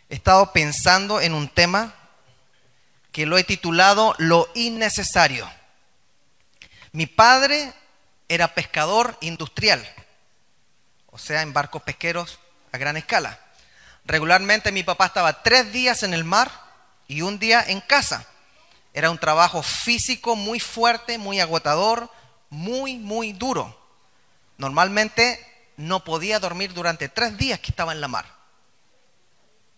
He estado pensando en un tema que lo he titulado Lo innecesario. Mi padre era pescador industrial, o sea, en barcos pesqueros a gran escala. Regularmente mi papá estaba 3 días en el mar y 1 día en casa. Era un trabajo físico muy fuerte, muy agotador, muy duro. Normalmente no podía dormir durante 3 días que estaba en la mar.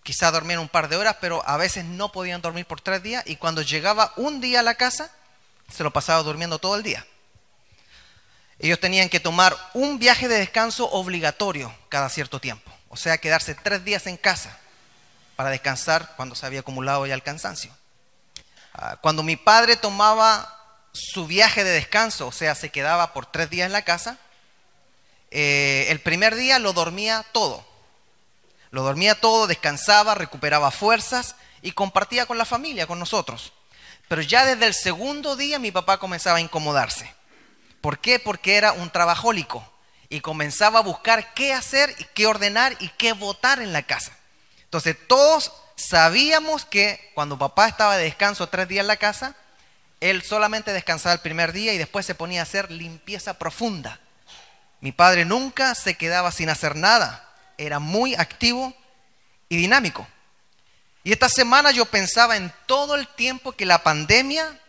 Quizá dormían un par de horas, pero a veces no podían dormir por 3 días, y cuando llegaba 1 día a la casa, se lo pasaba durmiendo todo el día. Ellos tenían que tomar un viaje de descanso obligatorio cada cierto tiempo, o sea, quedarse 3 días en casa para descansar cuando se había acumulado ya el cansancio. Cuando mi padre tomaba su viaje de descanso, o sea, se quedaba por 3 días en la casa, el primer día lo dormía todo. Lo dormía todo, descansaba, recuperaba fuerzas y compartía con la familia, con nosotros. Pero ya desde el segundo día mi papá comenzaba a incomodarse. ¿Por qué? Porque era un trabajólico y comenzaba a buscar qué hacer, qué ordenar y qué botar en la casa. Entonces todos sabíamos que cuando papá estaba de descanso 3 días en la casa, él solamente descansaba el primer día y después se ponía a hacer limpieza profunda. Mi padre nunca se quedaba sin hacer nada. Era muy activo y dinámico. Y esta semana yo pensaba en todo el tiempo que la pandemia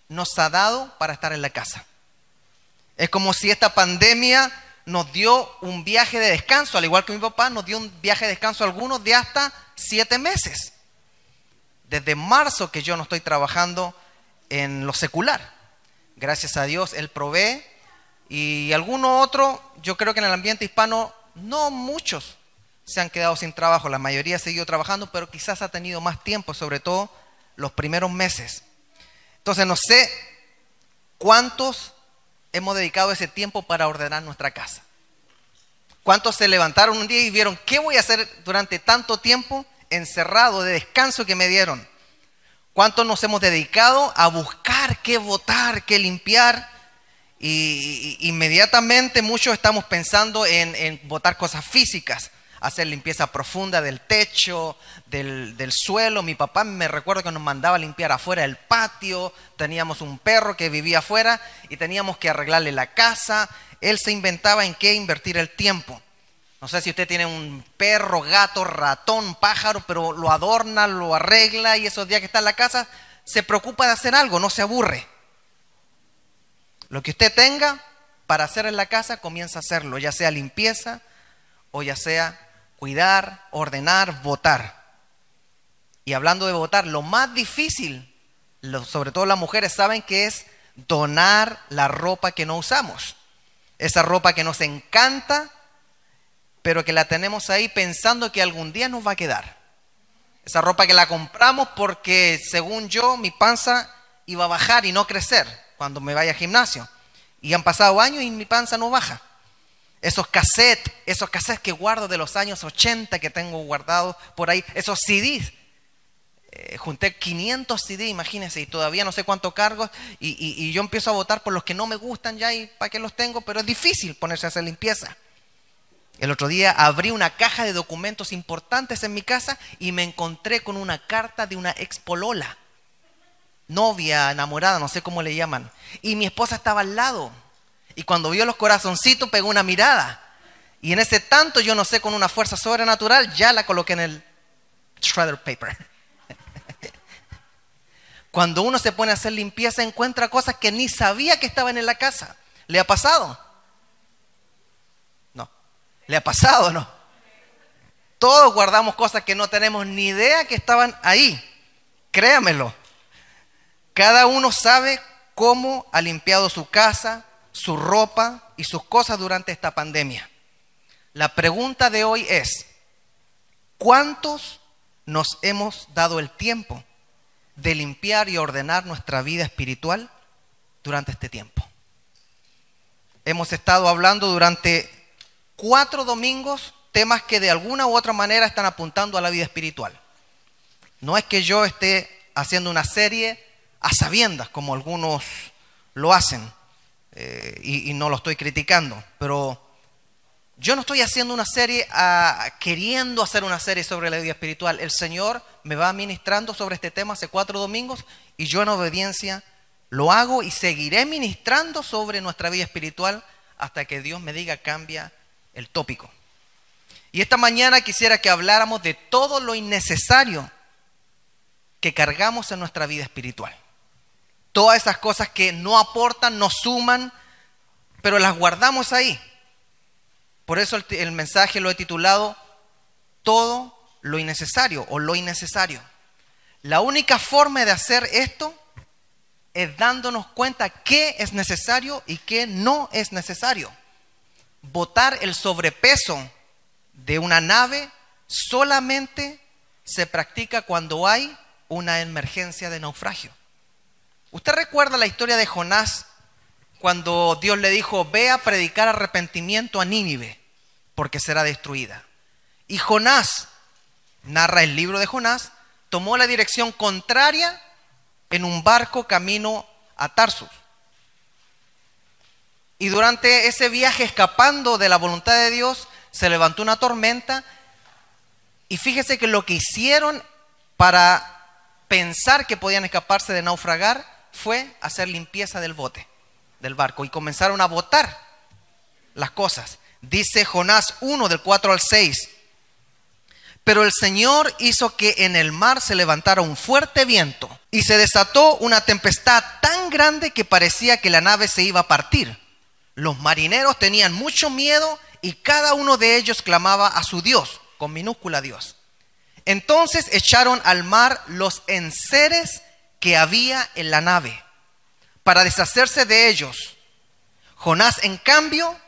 nos ha dado para estar en la casa. Es como si esta pandemia nos dio un viaje de descanso, al igual que mi papá nos dio un viaje de descanso a algunos de hasta 7 meses. Desde marzo que yo no estoy trabajando en lo secular. Gracias a Dios Él provee, y alguno otro, yo creo que en el ambiente hispano no muchos se han quedado sin trabajo, la mayoría ha seguido trabajando, pero quizás ha tenido más tiempo, sobre todo los primeros meses. Entonces no sé cuántos hemos dedicado ese tiempo para ordenar nuestra casa. ¿Cuántos se levantaron un día y vieron qué voy a hacer durante tanto tiempo encerrado de descanso que me dieron? ¿Cuántos nos hemos dedicado a buscar qué botar, qué limpiar? Y inmediatamente muchos estamos pensando en botar cosas físicas, hacer limpieza profunda del techo, del suelo. Mi papá me recuerdo que nos mandaba a limpiar afuera del patio. Teníamos un perro que vivía afuera y teníamos que arreglarle la casa. Él se inventaba en qué invertir el tiempo. No sé si usted tiene un perro, gato, ratón, pájaro, pero lo adorna, lo arregla, y esos días que está en la casa se preocupa de hacer algo, no se aburre. Lo que usted tenga para hacer en la casa, comienza a hacerlo, ya sea limpieza o ya sea cuidar, ordenar, botar. Y hablando de botar, lo más difícil, sobre todo las mujeres saben que es donar la ropa que no usamos. Esa ropa que nos encanta, pero que la tenemos ahí pensando que algún día nos va a quedar. Esa ropa que la compramos porque, según yo, mi panza iba a bajar y no crecer cuando me vaya al gimnasio. Y han pasado años y mi panza no baja. Esos cassettes que guardo de los años 80 que tengo guardados por ahí, esos CDs. Junté 500 CDs, imagínense, y todavía no sé cuánto cargo. Y yo empiezo a votar por los que no me gustan ya, y para qué los tengo, pero es difícil ponerse a hacer limpieza. El otro día abrí una caja de documentos importantes en mi casa y me encontré con una carta de ex expolola. Novia, enamorada, no sé cómo le llaman. Y mi esposa estaba al lado. Y cuando vio los corazoncitos pegó una mirada. Y en ese tanto, yo no sé, con una fuerza sobrenatural, ya la coloqué en el shredder paper. Cuando uno se pone a hacer limpieza, encuentra cosas que ni sabía que estaban en la casa. ¿Le ha pasado? No. ¿Le ha pasado o no? Todos guardamos cosas que no tenemos ni idea que estaban ahí. Créamelo. Cada uno sabe cómo ha limpiado su casa, su ropa y sus cosas durante esta pandemia. La pregunta de hoy es: ¿cuántos nos hemos dado el tiempo de limpiar y ordenar nuestra vida espiritual durante este tiempo? Hemos estado hablando durante 4 domingos temas que de alguna u otra manera están apuntando a la vida espiritual. No es que yo esté haciendo una serie a sabiendas, como algunos lo hacen, y no lo estoy criticando, pero Yo no estoy haciendo una serie queriendo hacer una serie sobre la vida espiritual. El Señor me va ministrando sobre este tema hace 4 domingos y yo en obediencia lo hago y seguiré ministrando sobre nuestra vida espiritual hasta que Dios me diga cambia el tópico. Y esta mañana quisiera que habláramos de todo lo innecesario que cargamos en nuestra vida espiritual. Todas esas cosas que no aportan, no suman, pero las guardamos ahí. Por eso el mensaje lo he titulado Todo lo innecesario o lo innecesario. La única forma de hacer esto es dándonos cuenta qué es necesario y qué no es necesario. Botar el sobrepeso de una nave solamente se practica cuando hay una emergencia de naufragio. ¿Usted recuerda la historia de Jonás cuando Dios le dijo, ve a predicar arrepentimiento a Nínive, porque será destruida? Y Jonás, narra el libro de Jonás, tomó la dirección contraria en un barco camino a Tarsus. Y durante ese viaje, escapando de la voluntad de Dios, se levantó una tormenta. Y fíjese que lo que hicieron para pensar que podían escaparse de naufragar fue hacer limpieza del bote, del barco, y comenzaron a botar las cosas. Dice Jonás 1 del 4 al 6. Pero el Señor hizo que en el mar se levantara un fuerte viento y se desató una tempestad tan grande que parecía que la nave se iba a partir. Los marineros tenían mucho miedo y cada uno de ellos clamaba a su Dios, con minúscula Dios. Entonces echaron al mar los enseres que había en la nave para deshacerse de ellos. Jonás, en cambio,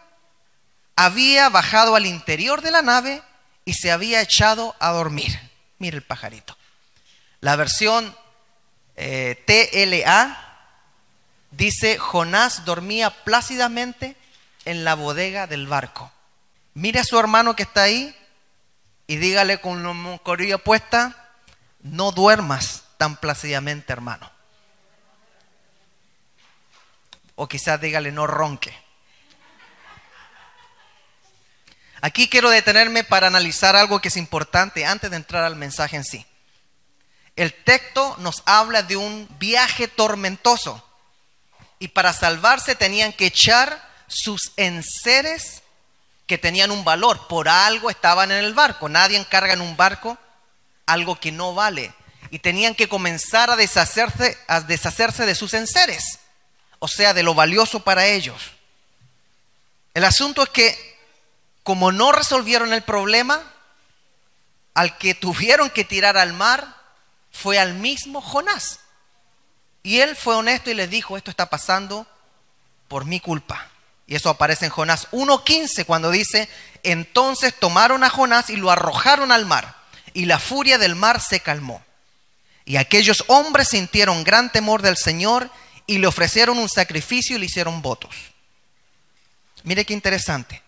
había bajado al interior de la nave y se había echado a dormir. Mire el pajarito. La versión TLA dice, Jonás dormía plácidamente en la bodega del barco. Mire a su hermano que está ahí y dígale con la mascarilla puesta, no duermas tan plácidamente, hermano. O quizás dígale, no ronque. Aquí quiero detenerme para analizar algo que es importante antes de entrar al mensaje en sí. El texto nos habla de un viaje tormentoso y para salvarse tenían que echar sus enseres que tenían un valor. Por algo estaban en el barco. Nadie encarga en un barco algo que no vale. Y tenían que comenzar a deshacerse de sus enseres, o sea, de lo valioso para ellos. El asunto es que como no resolvieron el problema, al que tuvieron que tirar al mar fue al mismo Jonás. Y él fue honesto y les dijo, esto está pasando por mi culpa. Y eso aparece en Jonás 1:15 cuando dice, entonces tomaron a Jonás y lo arrojaron al mar, y la furia del mar se calmó. Y aquellos hombres sintieron gran temor del Señor y le ofrecieron un sacrificio y le hicieron votos. Mire qué interesante.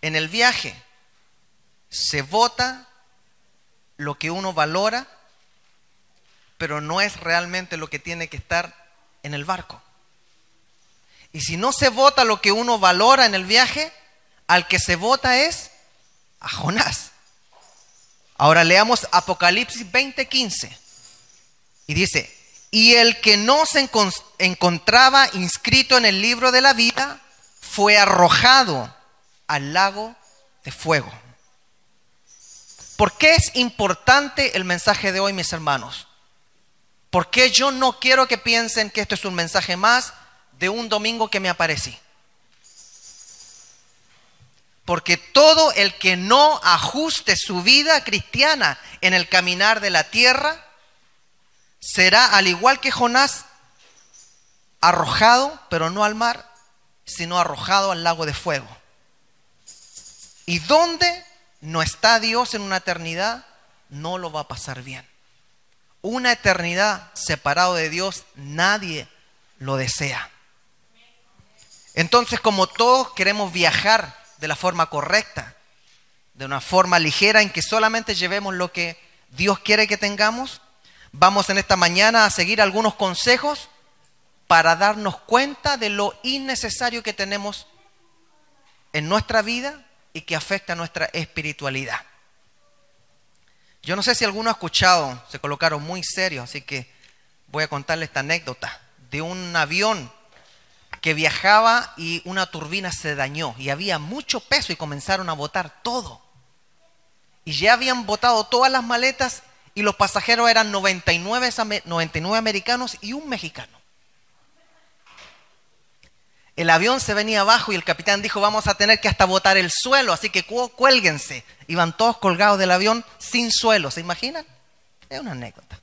En el viaje se vota lo que uno valora, pero no es realmente lo que tiene que estar en el barco. Y si no se vota lo que uno valora en el viaje, al que se vota es a Jonás. Ahora leamos Apocalipsis 20:15. Y dice, y el que no se encontraba inscrito en el libro de la vida fue arrojado al lago de fuego. ¿Por qué es importante el mensaje de hoy, mis hermanos? Porque yo no quiero que piensen que esto es un mensaje más de un domingo que me aparecí. Porque todo el que no ajuste su vida cristiana en el caminar de la tierra será, al igual que Jonás, arrojado, pero no al mar, sino arrojado al lago de fuego. Y donde no está Dios en una eternidad, no lo va a pasar bien. Una eternidad separado de Dios, nadie lo desea. Entonces, como todos queremos viajar de la forma correcta, de una forma ligera en que solamente llevemos lo que Dios quiere que tengamos, vamos en esta mañana a seguir algunos consejos para darnos cuenta de lo innecesario que tenemos en nuestra vida y que afecta nuestra espiritualidad. Yo no sé si alguno ha escuchado, se colocaron muy serios, así que voy a contarles esta anécdota de un avión que viajaba y una turbina se dañó y había mucho peso y comenzaron a botar todo. Y ya habían botado todas las maletas y los pasajeros eran 99 americanos y un mexicano. El avión se venía abajo y el capitán dijo, vamos a tener que hasta botar el suelo, así que cuélguense. Iban todos colgados del avión sin suelo, ¿se imaginan? Es una anécdota.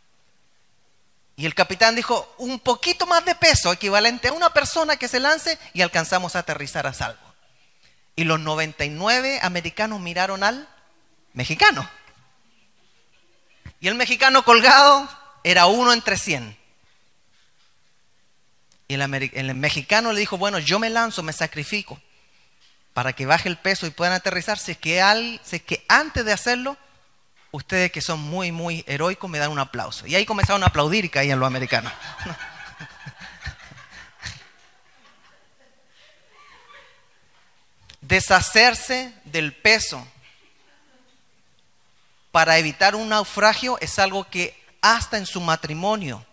Y el capitán dijo, un poquito más de peso, equivalente a una persona que se lance, y alcanzamos a aterrizar a salvo. Y los 99 americanos miraron al mexicano. Y el mexicano colgado era 1 entre 100. Y el mexicano le dijo, bueno, yo me lanzo, me sacrifico para que baje el peso y puedan aterrizar. Si es que antes de hacerlo, ustedes que son muy, muy heroicos me dan un aplauso. Y ahí comenzaron a aplaudir y caían los americanos. Deshacerse del peso para evitar un naufragio es algo que hasta en su matrimonio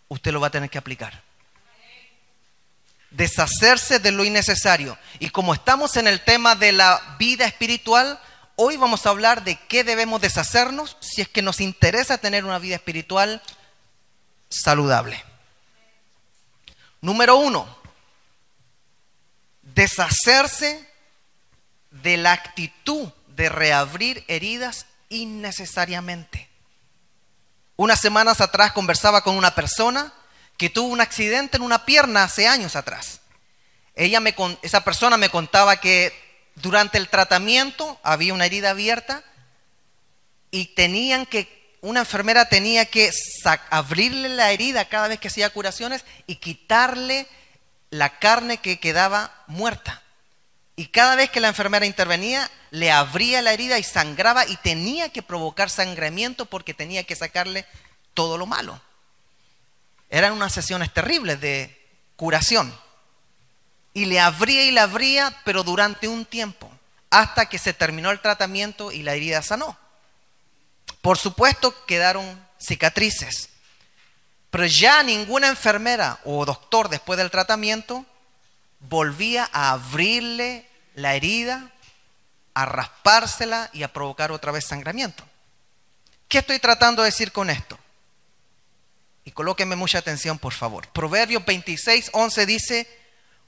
usted lo va a tener que aplicar. Deshacerse de lo innecesario. Y como estamos en el tema de la vida espiritual, hoy vamos a hablar de qué debemos deshacernos si es que nos interesa tener una vida espiritual saludable. Número 1, deshacerse de la actitud de reabrir heridas innecesariamente. Unas semanas atrás conversaba con una persona que tuvo un accidente en una pierna hace años atrás. Esa persona me contaba que durante el tratamiento había una herida abierta y una enfermera tenía que abrirle la herida cada vez que hacía curaciones y quitarle la carne que quedaba muerta. Y cada vez que la enfermera intervenía, le abría la herida y sangraba y tenía que provocar sangramiento porque tenía que sacarle todo lo malo. Eran unas sesiones terribles de curación. Y le abría, pero durante un tiempo, hasta que se terminó el tratamiento y la herida sanó. Por supuesto, quedaron cicatrices. Pero ya ninguna enfermera o doctor después del tratamiento volvía a abrirle la herida, a raspársela y a provocar otra vez sangramiento. ¿Qué estoy tratando de decir con esto? Y colóquenme mucha atención, por favor. Proverbios 26:11 dice,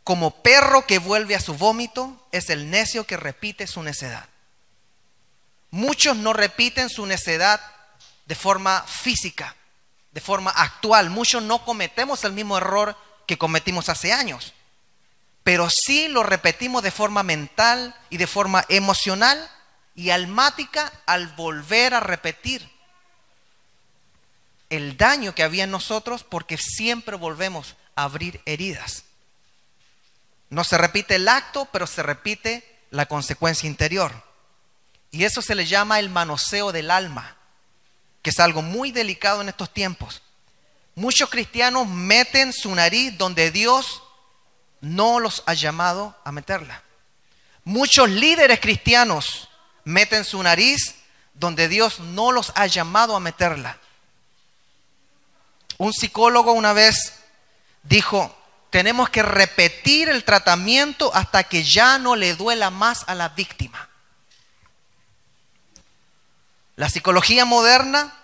como perro que vuelve a su vómito, es el necio que repite su necedad. Muchos no repiten su necedad de forma física, de forma actual. Muchos no cometemos el mismo error que cometimos hace años, pero sí lo repetimos de forma mental y de forma emocional y almática al volver a repetir el daño que había en nosotros, porque siempre volvemos a abrir heridas. No se repite el acto, pero se repite la consecuencia interior. Y eso se le llama el manoseo del alma, que es algo muy delicado en estos tiempos. Muchos cristianos meten su nariz donde Dios no los ha llamado a meterla. Muchos líderes cristianos meten su nariz donde Dios no los ha llamado a meterla. Un psicólogo una vez dijo, tenemos que repetir el tratamiento hasta que ya no le duela más a la víctima. La psicología moderna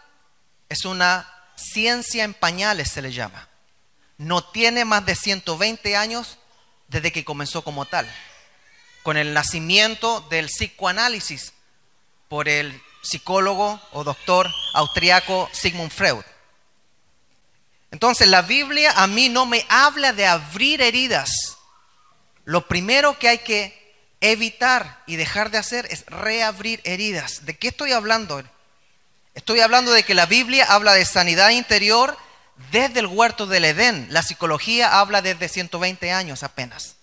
es una ciencia en pañales, se le llama. No tiene más de 120 años desde que comenzó como tal, con el nacimiento del psicoanálisis por el psicólogo o doctor austriaco Sigmund Freud. Entonces la Biblia a mí no me habla de abrir heridas. Lo primero que hay que evitar y dejar de hacer es reabrir heridas. ¿De qué estoy hablando? Estoy hablando de que la Biblia habla de sanidad interior desde el huerto del Edén. La psicología habla desde 120 años apenas.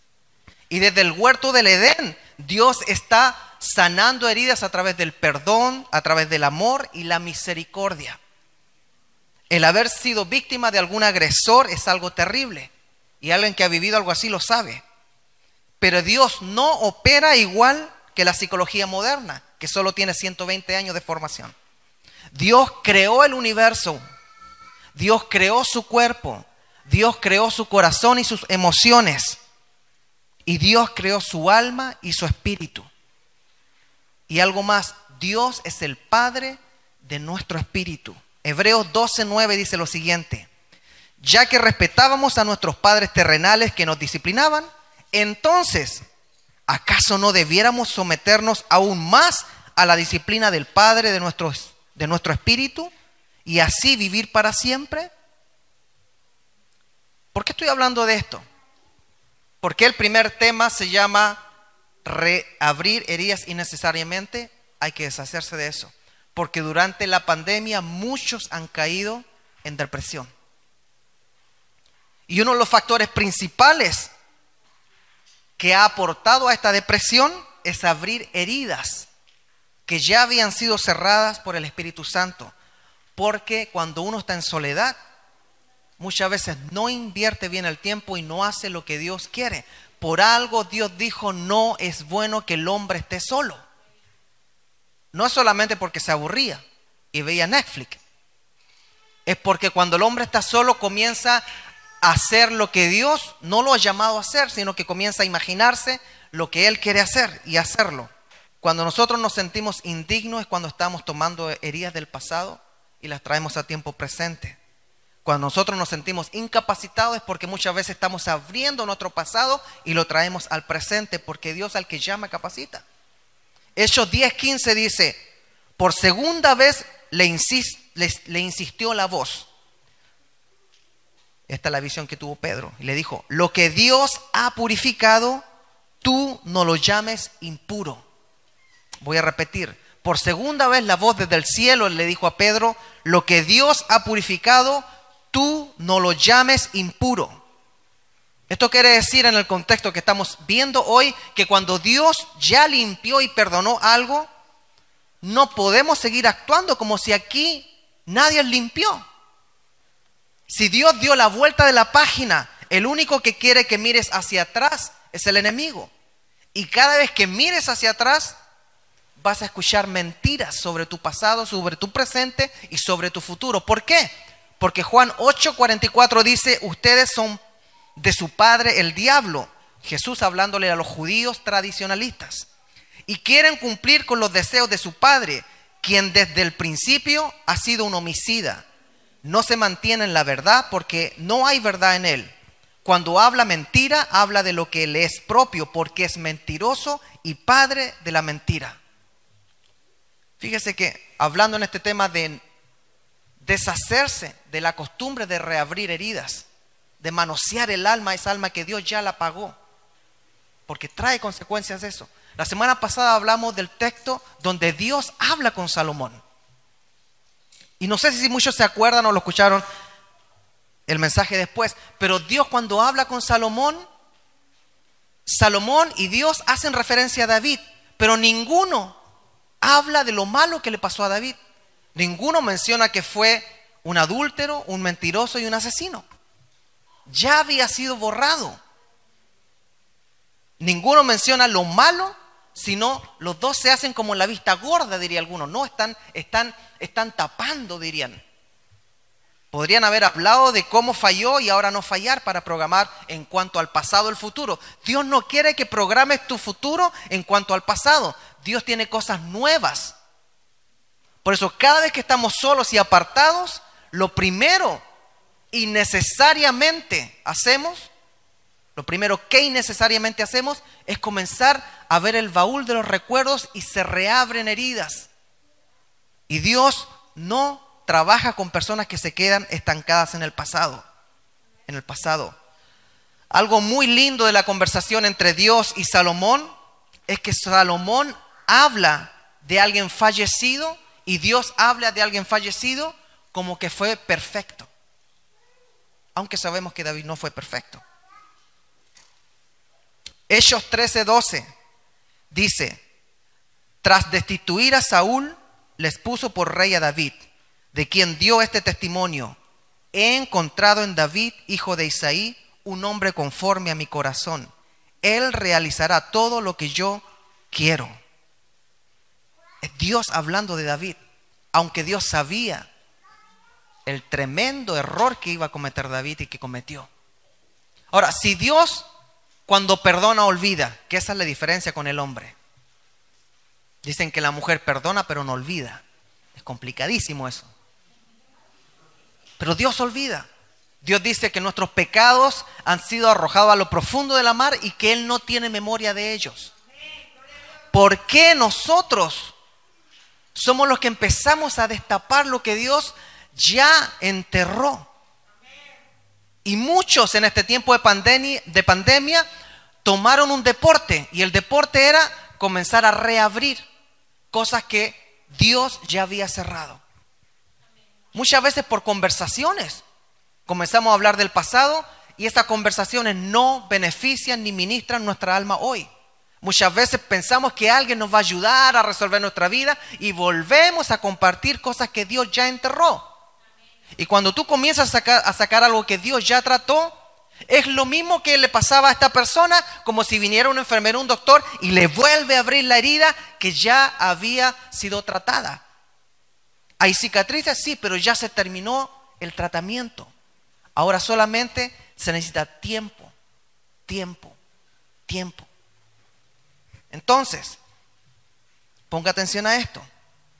Y desde el huerto del Edén, Dios está sanando heridas a través del perdón, a través del amor y la misericordia. El haber sido víctima de algún agresor es algo terrible. Y alguien que ha vivido algo así lo sabe. Pero Dios no opera igual que la psicología moderna, que solo tiene 120 años de formación. Dios creó el universo, Dios creó su cuerpo, Dios creó su corazón y sus emociones, y Dios creó su alma y su espíritu. Y algo más, Dios es el Padre de nuestro espíritu. Hebreos 12:9 dice lo siguiente: ya que respetábamos a nuestros padres terrenales que nos disciplinaban, entonces, ¿acaso no debiéramos someternos aún más a la disciplina del Padre de nuestro espíritu y así vivir para siempre? ¿Por qué estoy hablando de esto? Porque el primer tema se llama reabrir heridas innecesariamente. Hay que deshacerse de eso. Porque durante la pandemia muchos han caído en depresión. Y uno de los factores principales que ha aportado a esta depresión es abrir heridas que ya habían sido cerradas por el Espíritu Santo. Porque cuando uno está en soledad, muchas veces no invierte bien el tiempo y no hace lo que Dios quiere. Por algo Dios dijo: no es bueno que el hombre esté solo. No es solamente porque se aburría y veía Netflix. Es porque cuando el hombre está solo comienza a hacer lo que Dios no lo ha llamado a hacer, sino que comienza a imaginarse lo que Él quiere hacer y hacerlo. Cuando nosotros nos sentimos indignos es cuando estamos tomando heridas del pasado y las traemos a tiempo presente. Cuando nosotros nos sentimos incapacitados es porque muchas veces estamos abriendo nuestro pasado y lo traemos al presente, porque Dios al que llama capacita. Hechos 10:15 dice: por segunda vez le insistió la voz. Esta es la visión que tuvo Pedro. Y le dijo: lo que Dios ha purificado, tú no lo llames impuro. Voy a repetir. Por segunda vez la voz desde el cielo le dijo a Pedro: lo que Dios ha purificado, tú no lo llames impuro. Esto quiere decir, en el contexto que estamos viendo hoy, que cuando Dios ya limpió y perdonó algo, no podemos seguir actuando como si aquí nadie limpió. Si Dios dio la vuelta de la página, el único que quiere que mires hacia atrás es el enemigo. Y cada vez que mires hacia atrás, vas a escuchar mentiras sobre tu pasado, sobre tu presente y sobre tu futuro. ¿Por qué? Porque Juan 8:44 dice: ustedes son de su padre el diablo. Jesús hablándole a los judíos tradicionalistas. Y quieren cumplir con los deseos de su padre, quien desde el principio ha sido un homicida. No se mantiene en la verdad porque no hay verdad en él. Cuando habla mentira, habla de lo que le es propio, porque es mentiroso y padre de la mentira. Fíjese que hablando en este tema de deshacerse de la costumbre de reabrir heridas, de manosear el alma, esa alma que Dios ya la pagó, porque trae consecuencias de eso. La semana pasada hablamos del texto donde Dios habla con Salomón. Y no sé si muchos se acuerdan o lo escucharon el mensaje después, pero Dios cuando habla con Salomón, Salomón y Dios hacen referencia a David, pero ninguno habla de lo malo que le pasó a David. Ninguno menciona que fue un adúltero, un mentiroso y un asesino. Ya había sido borrado. Ninguno menciona lo malo, sino los dos se hacen como la vista gorda, diría alguno. No, están tapando, dirían. Podrían haber hablado de cómo falló y ahora no fallar para programar en cuanto al pasado el futuro. Dios no quiere que programes tu futuro en cuanto al pasado. Dios tiene cosas nuevas. Por eso cada vez que estamos solos y apartados, lo primero innecesariamente hacemos, lo primero que innecesariamente hacemos es comenzar a ver el baúl de los recuerdos y se reabren heridas. Y Dios no trabaja con personas que se quedan estancadas en el pasado. En el pasado. Algo muy lindo de la conversación entre Dios y Salomón es que Salomón habla de alguien fallecido y Dios habla de alguien fallecido como que fue perfecto. Aunque sabemos que David no fue perfecto. Hechos 13:12 dice: tras destituir a Saúl, les puso por rey a David, de quien dio este testimonio: he encontrado en David, hijo de Isaí, un hombre conforme a mi corazón, Él realizará todo lo que yo quiero. Es Dios hablando de David, aunque Dios sabía el tremendo error que iba a cometer David y que cometió. Ahora, si Dios cuando perdona olvida, que esa es la diferencia con el hombre. Dicen que la mujer perdona pero no olvida. Es complicadísimo eso. Pero Dios olvida. Dios dice que nuestros pecados han sido arrojados a lo profundo de la mar y que Él no tiene memoria de ellos. ¿Por qué nosotros somos los que empezamos a destapar lo que Dios ya enterró? Y muchos en este tiempo de pandemia tomaron un deporte, y el deporte era comenzar a reabrir cosas que Dios ya había cerrado. Muchas veces por conversaciones comenzamos a hablar del pasado y estas conversaciones no benefician ni ministran nuestra alma hoy. Muchas veces pensamos que alguien nos va a ayudar a resolver nuestra vida y volvemos a compartir cosas que Dios ya enterró. Y cuando tú comienzas a sacar algo que Dios ya trató, es lo mismo que le pasaba a esta persona, como si viniera un enfermero, un doctor, y le vuelve a abrir la herida que ya había sido tratada. ¿Hay cicatrices? Sí, pero ya se terminó el tratamiento. Ahora solamente se necesita tiempo. Entonces, ponga atención a esto,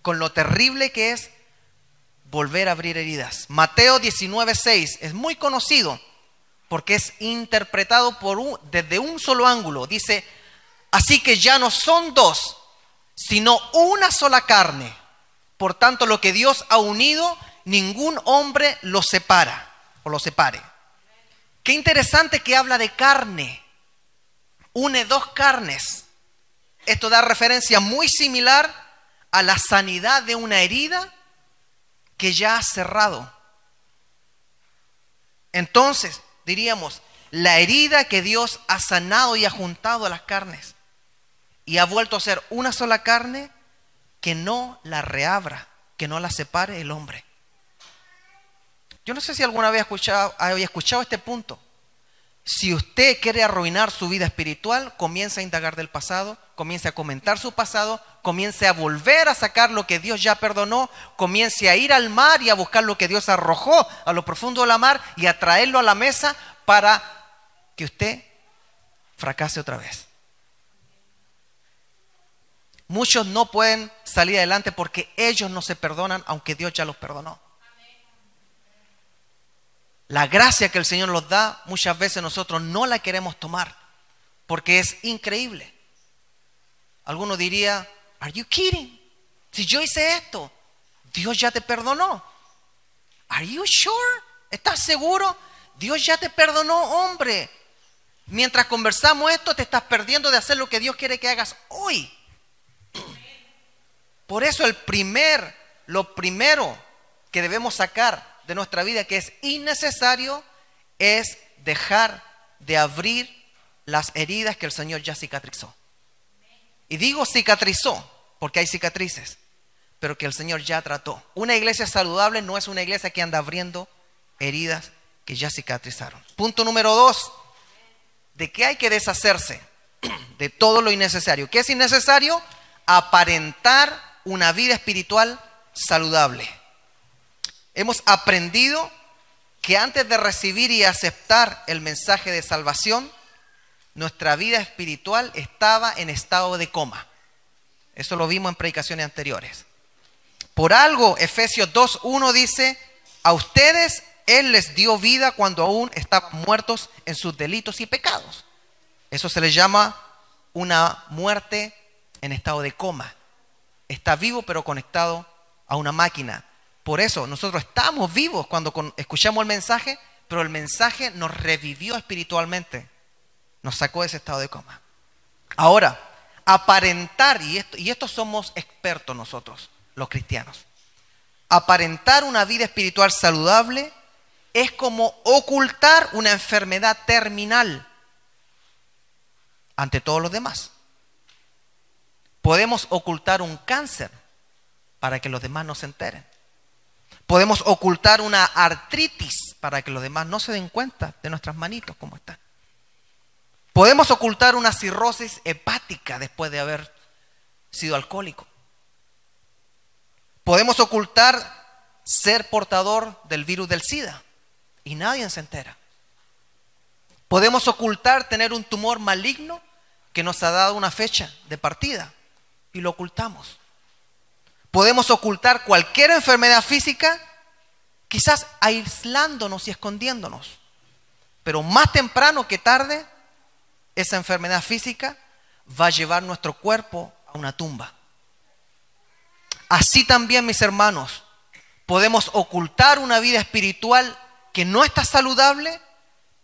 con lo terrible que es volver a abrir heridas. Mateo 19:6 es muy conocido porque es interpretado desde un solo ángulo. Dice, así que ya no son dos, sino una sola carne. Por tanto, lo que Dios ha unido, ningún hombre lo separa o lo separe. Qué interesante que habla de carne. Une dos carnes. Esto da referencia muy similar a la sanidad de una herida que ya ha cerrado. Entonces, diríamos, la herida que Dios ha sanado y ha juntado a las carnes y ha vuelto a ser una sola carne, que no la reabra, que no la separe el hombre. Yo no sé si alguna vez había escuchado este punto. Si usted quiere arruinar su vida espiritual, comience a indagar del pasado, comience a comentar su pasado, comience a volver a sacar lo que Dios ya perdonó, comience a ir al mar y a buscar lo que Dios arrojó a lo profundo de la mar y a traerlo a la mesa para que usted fracase otra vez. Muchos no pueden salir adelante porque ellos no se perdonan, aunque Dios ya los perdonó. La gracia que el Señor nos da, muchas veces nosotros no la queremos tomar porque es increíble. Alguno diría, ¿are you kidding? Si yo hice esto, Dios ya te perdonó. ¿Are you sure? ¿Estás seguro? Dios ya te perdonó, hombre. Mientras conversamos esto, te estás perdiendo de hacer lo que Dios quiere que hagas hoy. Por eso lo primero que debemos sacar de nuestra vida, que es innecesario, es dejar de abrir las heridas que el Señor ya cicatrizó. Y digo cicatrizó porque hay cicatrices, pero que el Señor ya trató. Una iglesia saludable no es una iglesia que anda abriendo heridas que ya cicatrizaron. Punto número 2, ¿de qué hay que deshacerse? De todo lo innecesario. ¿Qué es innecesario? Aparentar una vida espiritual saludable. Hemos aprendido que antes de recibir y aceptar el mensaje de salvación, nuestra vida espiritual estaba en estado de coma. Eso lo vimos en predicaciones anteriores. Por algo, Efesios 2:1 dice, a ustedes Él les dio vida cuando aún estaban muertos en sus delitos y pecados. Eso se le llama una muerte en estado de coma. Está vivo pero conectado a una máquina. Por eso nosotros estamos vivos cuando escuchamos el mensaje, pero el mensaje nos revivió espiritualmente, nos sacó de ese estado de coma. Ahora, aparentar, y esto somos expertos nosotros, los cristianos, aparentar una vida espiritual saludable es como ocultar una enfermedad terminal ante todos los demás. Podemos ocultar un cáncer para que los demás no se enteren. Podemos ocultar una artritis para que los demás no se den cuenta de nuestras manitos como están. Podemos ocultar una cirrosis hepática después de haber sido alcohólico. Podemos ocultar ser portador del virus del SIDA y nadie se entera. Podemos ocultar tener un tumor maligno que nos ha dado una fecha de partida y lo ocultamos. Podemos ocultar cualquier enfermedad física, quizás aislándonos y escondiéndonos. Pero más temprano que tarde, esa enfermedad física va a llevar nuestro cuerpo a una tumba. Así también, mis hermanos, podemos ocultar una vida espiritual que no está saludable,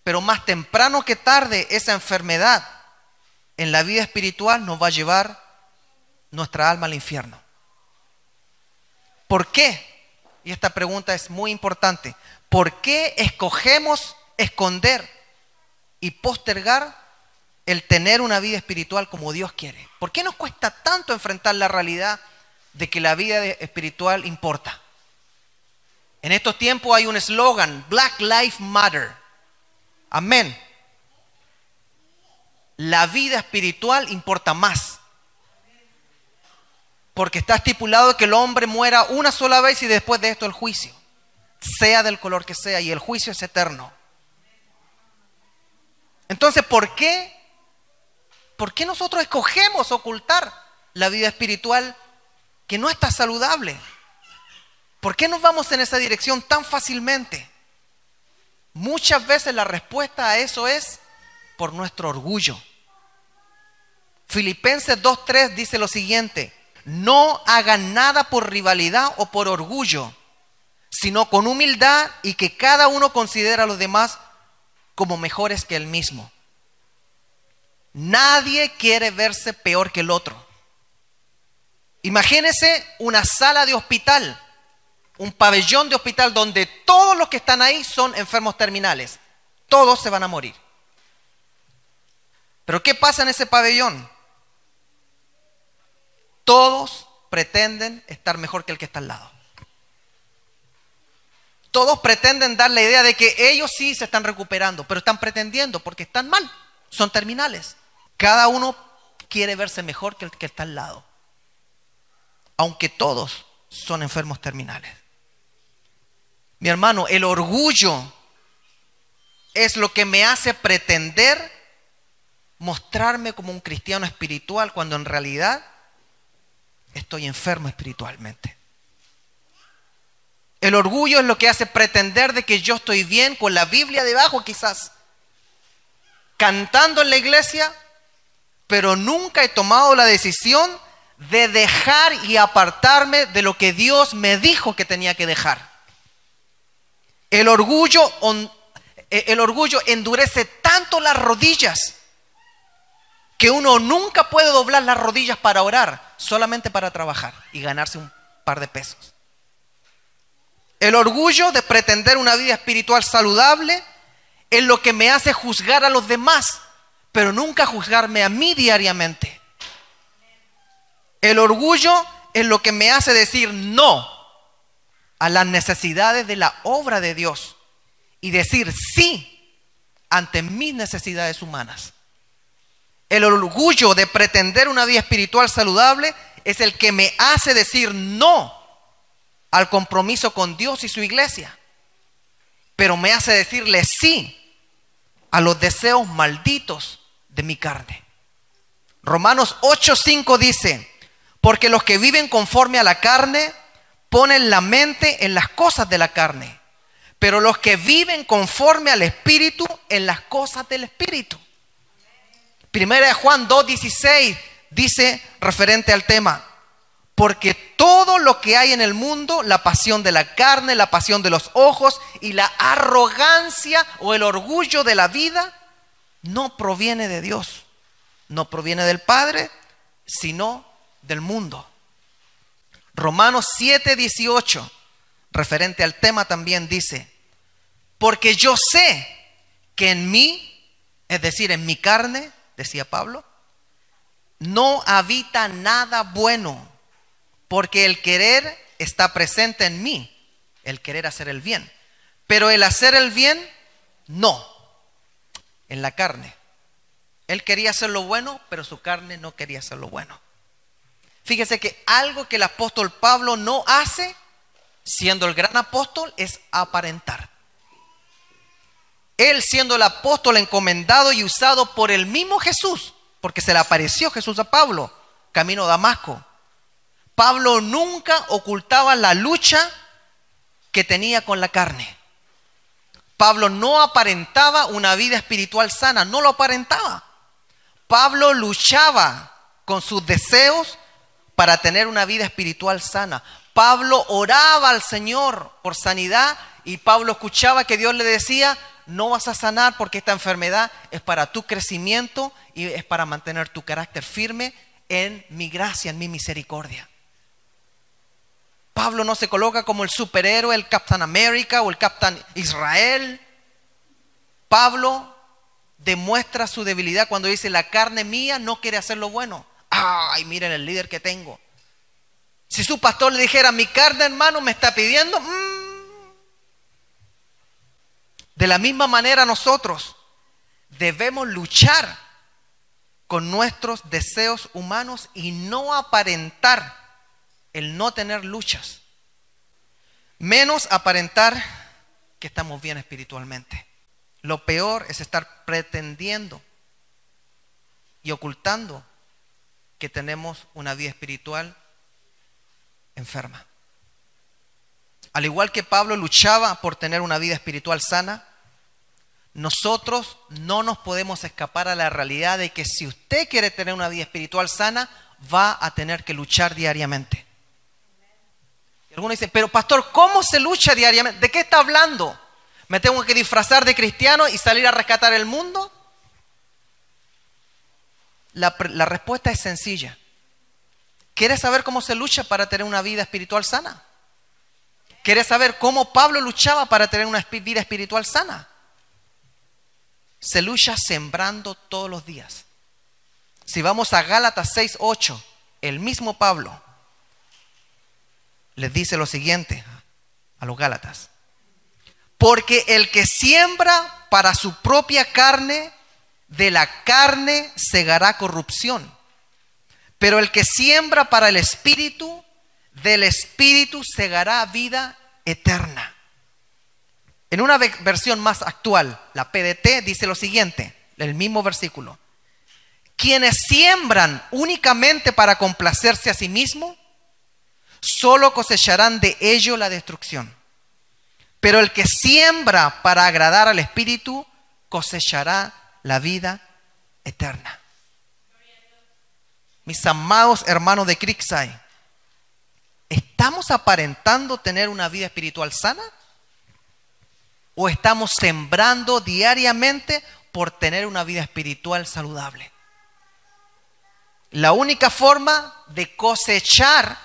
pero más temprano que tarde esa enfermedad en la vida espiritual nos va a llevar nuestra alma al infierno. ¿Por qué? Y esta pregunta es muy importante. ¿Por qué escogemos esconder y postergar el tener una vida espiritual como Dios quiere? ¿Por qué nos cuesta tanto enfrentar la realidad de que la vida espiritual importa? En estos tiempos hay un eslogan, Black Lives Matter. Amén. La vida espiritual importa más. Porque está estipulado que el hombre muera una sola vez y después de esto el juicio. Sea del color que sea, y el juicio es eterno. Entonces, ¿por qué nosotros escogemos ocultar la vida espiritual que no está saludable? ¿Por qué nos vamos en esa dirección tan fácilmente? Muchas veces la respuesta a eso es por nuestro orgullo. Filipenses 2:3 dice lo siguiente: no hagan nada por rivalidad o por orgullo, sino con humildad, y que cada uno considere a los demás como mejores que él mismo. Nadie quiere verse peor que el otro. Imagínense una sala de hospital, un pabellón de hospital donde todos los que están ahí son enfermos terminales. Todos se van a morir. Pero ¿qué pasa en ese pabellón? Todos pretenden estar mejor que el que está al lado. Todos pretenden dar la idea de que ellos sí se están recuperando, pero están pretendiendo porque están mal, son terminales. Cada uno quiere verse mejor que el que está al lado, aunque todos son enfermos terminales. Mi hermano, el orgullo es lo que me hace pretender mostrarme como un cristiano espiritual cuando en realidad estoy enfermo espiritualmente. El orgullo es lo que hace pretender de que yo estoy bien con la Biblia debajo, quizás cantando en la iglesia, pero nunca he tomado la decisión de dejar y apartarme de lo que Dios me dijo que tenía que dejar. El orgullo endurece tanto las rodillas que uno nunca puede doblar las rodillas para orar, solamente para trabajar y ganarse un par de pesos. El orgullo de pretender una vida espiritual saludable es lo que me hace juzgar a los demás, pero nunca juzgarme a mí diariamente. El orgullo es lo que me hace decir no a las necesidades de la obra de Dios y decir sí ante mis necesidades humanas. El orgullo de pretender una vida espiritual saludable es el que me hace decir no al compromiso con Dios y su iglesia, pero me hace decirle sí a los deseos malditos de mi carne. Romanos 8:5 dice: porque los que viven conforme a la carne ponen la mente en las cosas de la carne, pero los que viven conforme al Espíritu en las cosas del Espíritu. Primera de Juan 2:16 dice referente al tema: porque todo lo que hay en el mundo, la pasión de la carne, la pasión de los ojos y la arrogancia o el orgullo de la vida, no proviene de Dios, no proviene del Padre, sino del mundo. Romanos 7:18, referente al tema también dice: porque yo sé que en mí, es decir, en mi carne, decía Pablo, no habita nada bueno, porque el querer está presente en mí, el querer hacer el bien, pero el hacer el bien, no, en la carne. Él quería hacer lo bueno, pero su carne no quería hacer lo bueno. Fíjese que algo que el apóstol Pablo no hace, siendo el gran apóstol, es aparentar. Él, siendo el apóstol encomendado y usado por el mismo Jesús, porque se le apareció Jesús a Pablo, camino a Damasco. Pablo nunca ocultaba la lucha que tenía con la carne. Pablo no aparentaba una vida espiritual sana, no lo aparentaba. Pablo luchaba con sus deseos para tener una vida espiritual sana. Pablo oraba al Señor por sanidad y Pablo escuchaba que Dios le decía: no vas a sanar porque esta enfermedad es para tu crecimiento y es para mantener tu carácter firme en mi gracia, en mi misericordia. Pablo no se coloca como el superhéroe, el Captain America o el Captain Israel. Pablo demuestra su debilidad cuando dice: la carne mía no quiere hacer lo bueno. Ay, miren el líder que tengo. Si su pastor le dijera: mi carne, hermano, me está pidiendo. De la misma manera nosotros debemos luchar con nuestros deseos humanos y no aparentar el no tener luchas. Menos aparentar que estamos bien espiritualmente. Lo peor es estar pretendiendo y ocultando que tenemos una vida espiritual enferma. Al igual que Pablo luchaba por tener una vida espiritual sana, nosotros no nos podemos escapar a la realidad de que si usted quiere tener una vida espiritual sana, va a tener que luchar diariamente. Y algunos dicen: pero pastor, ¿cómo se lucha diariamente? ¿De qué está hablando? ¿Me tengo que disfrazar de cristiano y salir a rescatar el mundo? La respuesta es sencilla. ¿Quieres saber cómo se lucha para tener una vida espiritual sana? ¿Quieres saber cómo Pablo luchaba para tener una vida espiritual sana? Se lucha sembrando todos los días. Si vamos a Gálatas 6:8, el mismo Pablo les dice lo siguiente a los Gálatas: porque el que siembra para su propia carne, de la carne segará corrupción. Pero el que siembra para el Espíritu, del Espíritu segará vida eterna. En una versión más actual, la PDT, dice lo siguiente, el mismo versículo: quienes siembran únicamente para complacerse a sí mismos, solo cosecharán de ello la destrucción. Pero el que siembra para agradar al Espíritu, cosechará la vida eterna. Mis amados hermanos de Creekside, ¿estamos aparentando tener una vida espiritual sana? ¿O estamos sembrando diariamente por tener una vida espiritual saludable? La única forma de cosechar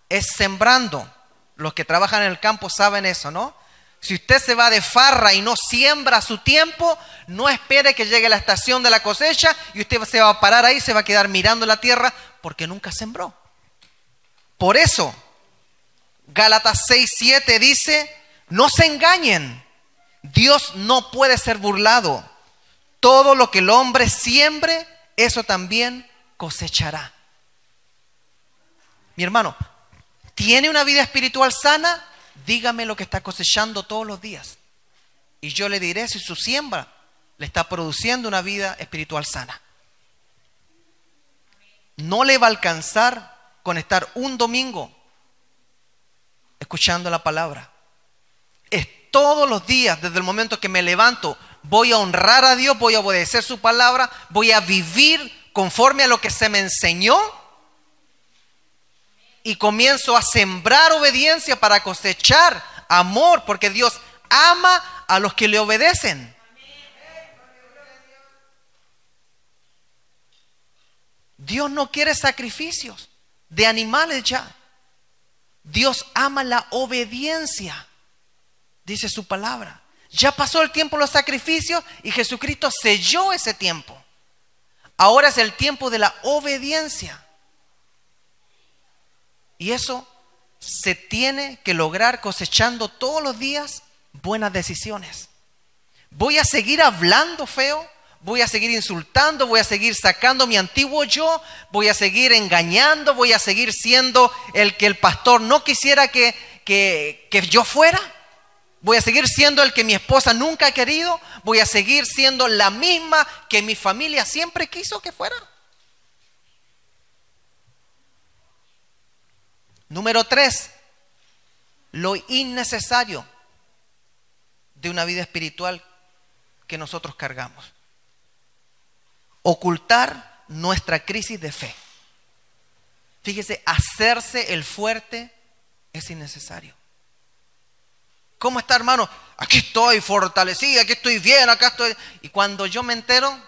es sembrando. Los que trabajan en el campo saben eso, ¿no? Si usted se va de farra y no siembra su tiempo, no espere que llegue la estación de la cosecha y usted se va a parar ahí, se va a quedar mirando la tierra porque nunca sembró. Por eso, Gálatas 6:7 dice: no se engañen, Dios no puede ser burlado. Todo lo que el hombre siembre, eso también cosechará. Mi hermano, ¿tiene una vida espiritual sana? Dígame lo que está cosechando todos los días. Y yo le diré si su siembra le está produciendo una vida espiritual sana. No le va a alcanzar con estar un domingo escuchando la palabra. Es todos los días, desde el momento que me levanto, voy a honrar a Dios, voy a obedecer su palabra, voy a vivir conforme a lo que se me enseñó. Y comienzo a sembrar obediencia para cosechar amor, porque Dios ama a los que le obedecen. Dios no quiere sacrificios de animales ya. Dios ama la obediencia, dice su palabra. Ya pasó el tiempo de los sacrificios y Jesucristo selló ese tiempo. Ahora es el tiempo de la obediencia. Y eso se tiene que lograr cosechando todos los días buenas decisiones. ¿Voy a seguir hablando feo? voy a seguir insultando, voy a seguir sacando mi antiguo yo, voy a seguir engañando, voy a seguir siendo el que el pastor no quisiera que yo fuera. Voy a seguir siendo el que mi esposa nunca ha querido. Voy a seguir siendo la misma que mi familia siempre quiso que fuera. Número 3, lo innecesario de una vida espiritual que nosotros cargamos. Ocultar nuestra crisis de fe. Fíjese, hacerse el fuerte es innecesario. ¿Cómo está, hermano? Aquí estoy fortalecido, aquí estoy bien, acá estoy. Y cuando yo me entero,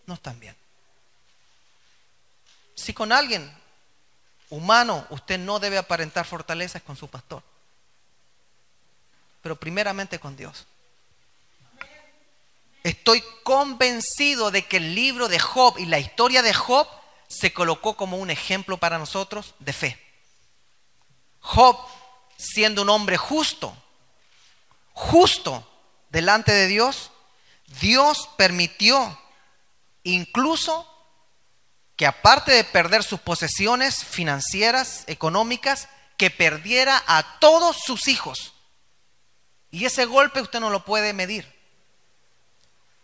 no están bien. Si con alguien humano usted no debe aparentar fortaleza, es con su pastor. Pero primeramente con Dios. Estoy convencido de que el libro de Job y la historia de Job se colocó como un ejemplo para nosotros de fe. Job, siendo un hombre justo delante de Dios, Dios permitió incluso que, aparte de perder sus posesiones financieras, económicas, que perdiera a todos sus hijos. Y ese golpe usted no lo puede medir.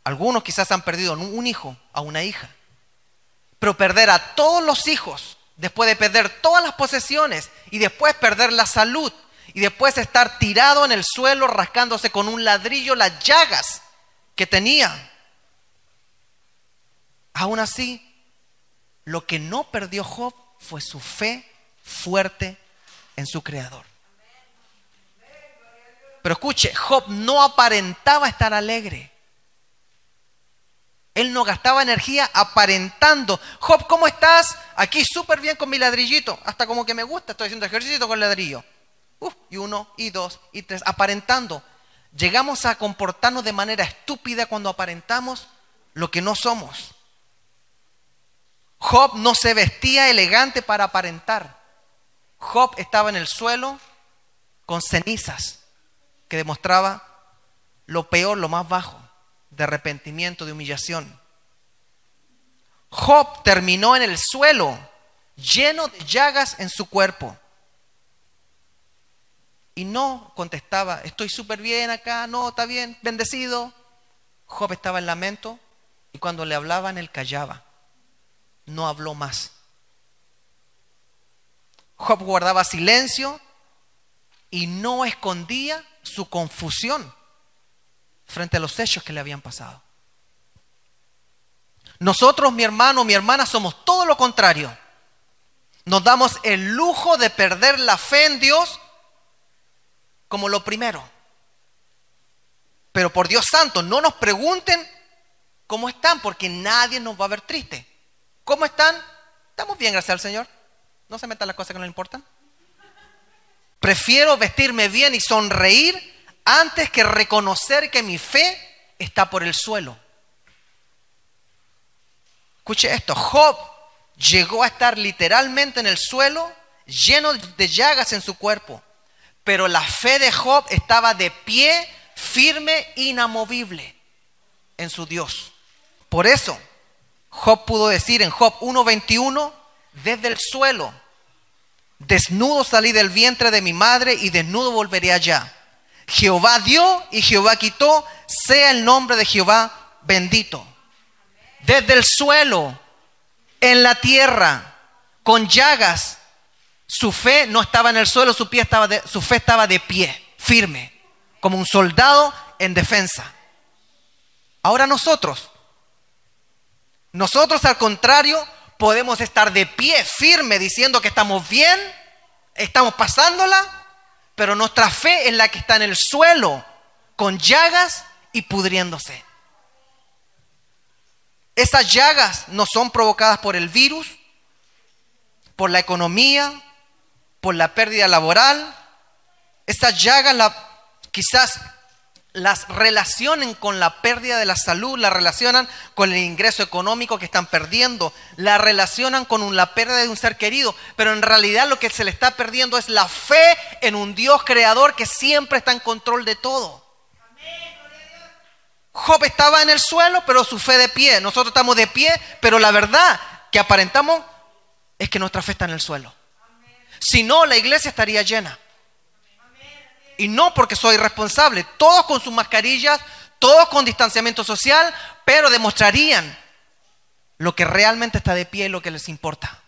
Algunos quizás han perdido un hijo, a una hija. Pero perder a todos los hijos, después de perder todas las posesiones, y después perder la salud, y después estar tirado en el suelo rascándose con un ladrillo las llagas que tenía. Aún así, lo que no perdió Job fue su fe fuerte en su Creador. Pero escuche, Job no aparentaba estar alegre. Él no gastaba energía aparentando. Job, ¿cómo estás? Aquí súper bien con mi ladrillito. Hasta como que me gusta, estoy haciendo ejercicio con el ladrillo. Y 1, y 2, y 3, aparentando. Llegamos a comportarnos de manera estúpida cuando aparentamos lo que no somos. Job no se vestía elegante para aparentar. Job estaba en el suelo con cenizas que demostraba lo peor, lo más bajo, de arrepentimiento, de humillación. Job terminó en el suelo, lleno de llagas en su cuerpo. Y no contestaba, estoy súper bien acá, no, está bien, bendecido. Job estaba en lamento y cuando le hablaban, él callaba. No habló más. Job guardaba silencio y no escondía su confusión frente a los hechos que le habían pasado. Nosotros, mi hermano, mi hermana, somos todo lo contrario. Nos damos el lujo de perder la fe en Dios como lo primero. Pero por Dios santo, no nos pregunten cómo están, porque nadie nos va a ver triste. ¿Cómo están? Estamos bien, gracias al Señor. No se metan las cosas que no le importan. Prefiero vestirme bien y sonreír antes que reconocer que mi fe está por el suelo. Escuche esto, Job llegó a estar literalmente en el suelo, lleno de llagas en su cuerpo, pero la fe de Job estaba de pie, firme, inamovible en su Dios. Por eso, Job pudo decir en Job 1:21, desde el suelo, desnudo salí del vientre de mi madre y desnudo volveré allá. Jehová dio y Jehová quitó, sea el nombre de Jehová bendito. Desde el suelo, en la tierra, con llagas, su fe no estaba en el suelo, su fe estaba de pie, firme, como un soldado en defensa. Ahora nosotros al contrario, podemos estar de pie, firme, diciendo que estamos bien, estamos pasándola, pero nuestra fe es la que está en el suelo, con llagas y pudriéndose. Esas llagas no son provocadas por el virus, por la economía, por la pérdida laboral. Esas llagas quizás las relacionen con la pérdida de la salud, la relacionan con el ingreso económico que están perdiendo, la relacionan con la pérdida de un ser querido, pero en realidad lo que se le está perdiendo es la fe en un Dios creador que siempre está en control de todo. Job estaba en el suelo, pero su fe de pie. Nosotros estamos de pie, pero la verdad que aparentamos es que nuestra fe está en el suelo. Si no, la iglesia estaría llena. Y no porque soy responsable. Todos con sus mascarillas, todos con distanciamiento social, pero demostrarían lo que realmente está de pie y lo que les importa.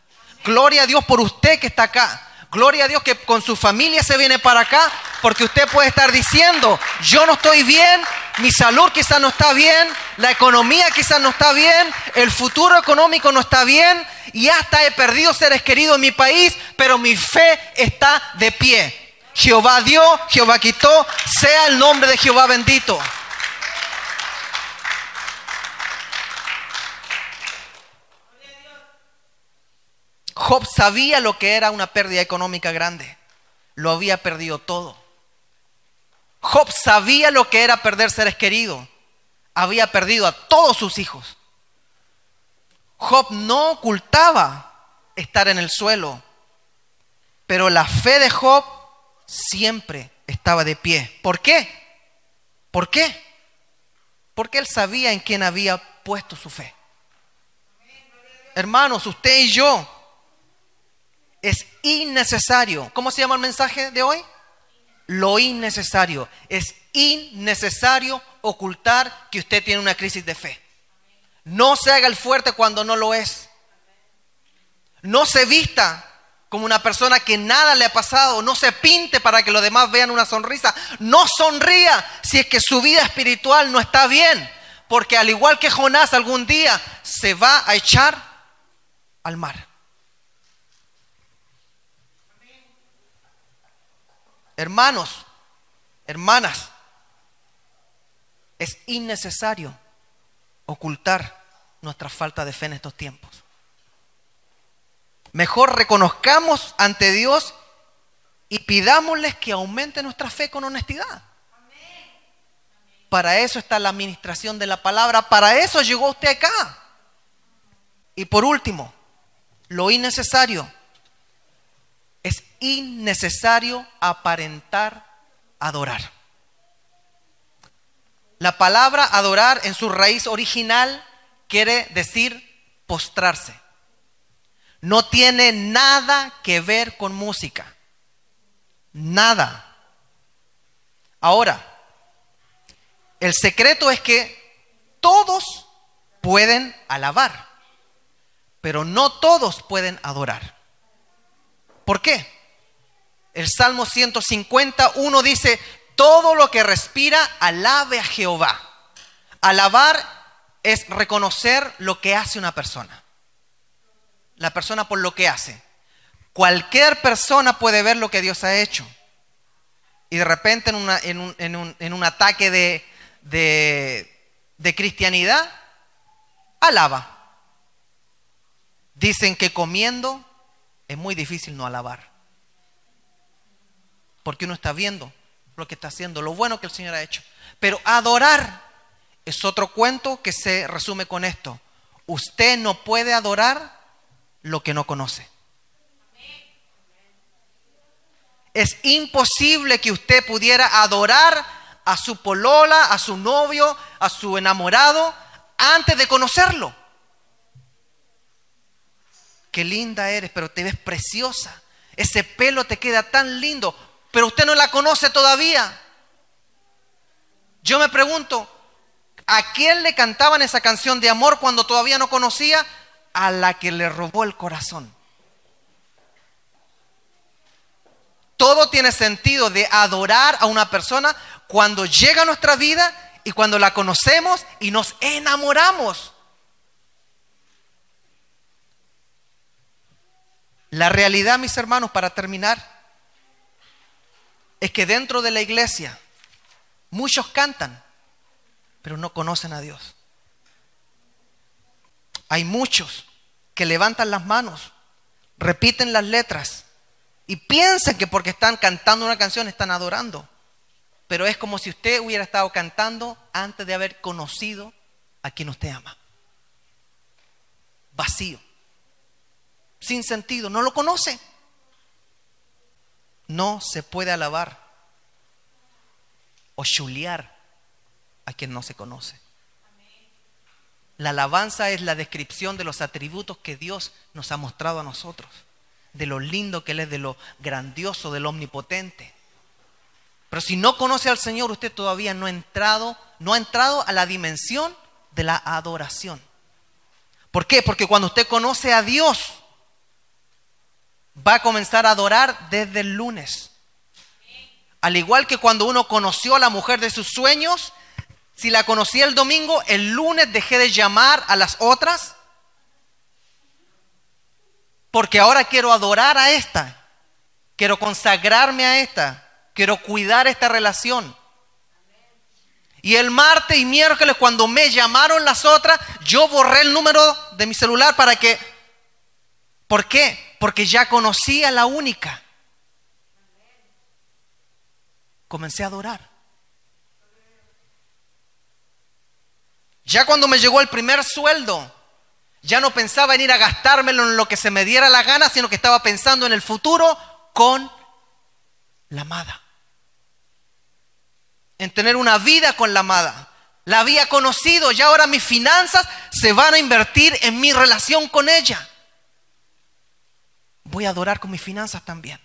Gloria a Dios por usted que está acá. Gloria a Dios que con su familia se viene para acá, porque usted puede estar diciendo, yo no estoy bien, mi salud quizás no está bien, la economía quizás no está bien, el futuro económico no está bien, y hasta he perdido seres queridos en mi país, pero mi fe está de pie. Jehová dio, Jehová quitó, sea el nombre de Jehová bendito. Job sabía lo que era una pérdida económica grande. Lo había perdido todo. Job sabía lo que era perder seres queridos. Había perdido a todos sus hijos. Job no ocultaba estar en el suelo, pero la fe de Job siempre estaba de pie. ¿Por qué? ¿Por qué? Porque él sabía en quién había puesto su fe. Hermanos, usted y yo, es innecesario. ¿Cómo se llama el mensaje de hoy? Lo innecesario. Es innecesario ocultar que usted tiene una crisis de fe. No se haga el fuerte cuando no lo es. No se vista como una persona que nada le ha pasado. No se pinte para que los demás vean una sonrisa. No sonría si es que su vida espiritual no está bien. Porque al igual que Jonás algún día se va a echar al mar. Hermanos, hermanas, es innecesario ocultar nuestra falta de fe en estos tiempos. Mejor reconozcamos ante Dios y pidámosles que aumente nuestra fe con honestidad. Para eso está la administración de la palabra, para eso llegó usted acá. Y por último, lo innecesario. Es innecesario aparentar adorar. La palabra adorar en su raíz original quiere decir postrarse. No tiene nada que ver con música. Nada. Ahora, el secreto es que todos pueden alabar, pero no todos pueden adorar. ¿Por qué? El Salmo 151 dice, todo lo que respira, alabe a Jehová. Alabar es reconocer lo que hace una persona. La persona por lo que hace. Cualquier persona puede ver lo que Dios ha hecho. Y de repente en un ataque de cristianidad, alaba. Dicen que comiendo es muy difícil no alabar. Porque uno está viendo lo que está haciendo, lo bueno que el Señor ha hecho. Pero adorar es otro cuento que se resume con esto. Usted no puede adorar lo que no conoce. Es imposible que usted pudiera adorar a su polola, a su novio, a su enamorado, antes de conocerlo. Qué linda eres, pero te ves preciosa. Ese pelo te queda tan lindo, pero usted no la conoce todavía. Yo me pregunto, ¿a quién le cantaban esa canción de amor cuando todavía no conocía? A la que le robó el corazón. Todo tiene sentido de adorar a una persona cuando llega a nuestra vida y cuando la conocemos y nos enamoramos. La realidad, mis hermanos, para terminar, es que dentro de la iglesia muchos cantan, pero no conocen a Dios. Hay muchos que levantan las manos, repiten las letras y piensan que porque están cantando una canción están adorando. Pero es como si usted hubiera estado cantando antes de haber conocido a quien usted ama. Vacío. Sin sentido, no lo conoce. No se puede alabar o chulear a quien no se conoce. La alabanza es la descripción de los atributos que Dios nos ha mostrado a nosotros, de lo lindo que Él es, de lo grandioso, de lo omnipotente. Pero si no conoce al Señor, usted todavía no ha entrado a la dimensión de la adoración. ¿Por qué? Porque cuando usted conoce a Dios, va a comenzar a adorar desde el lunes. Al igual que cuando uno conoció a la mujer de sus sueños, si la conocí el domingo, el lunes dejé de llamar a las otras, porque ahora quiero adorar a esta, quiero consagrarme a esta, quiero cuidar esta relación. Y el martes y miércoles, cuando me llamaron las otras, yo borré el número de mi celular para que... ¿Por qué? Porque ya conocí a la única. Comencé a adorar. Ya cuando me llegó el primer sueldo, ya no pensaba en ir a gastármelo en lo que se me diera la gana, sino que estaba pensando en el futuro con la amada. En tener una vida con la amada. La había conocido y ahora mis finanzas se van a invertir en mi relación con ella. Voy a adorar con mis finanzas también.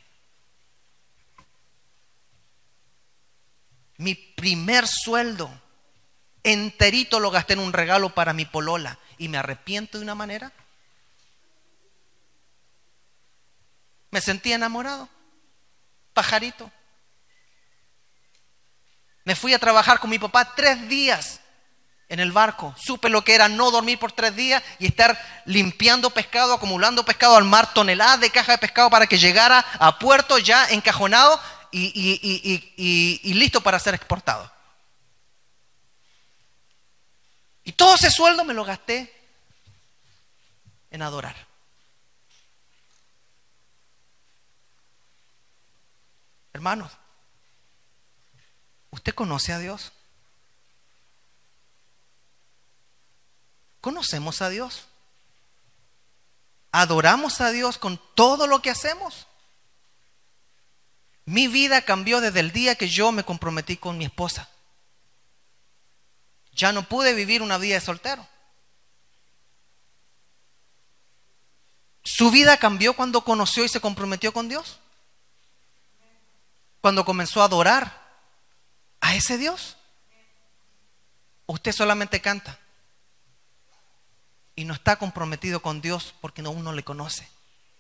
Mi primer sueldo enterito lo gasté en un regalo para mi polola y me arrepiento de una manera. Me sentí enamorado, pajarito. Me fui a trabajar con mi papá 3 días en el barco. Supe lo que era no dormir por 3 días y estar limpiando pescado, acumulando pescado al mar, toneladas de cajas de pescado para que llegara a puerto ya encajonado y listo para ser exportado. Y todo ese sueldo me lo gasté en adorar. Hermanos, ¿usted conoce a Dios? ¿Conocemos a Dios? ¿Adoramos a Dios con todo lo que hacemos? Mi vida cambió desde el día que yo me comprometí con mi esposa. Ya no pude vivir una vida de soltero. Su vida cambió cuando conoció y se comprometió con Dios. Cuando comenzó a adorar a ese Dios. Usted solamente canta y no está comprometido con Dios porque aún no le conoce.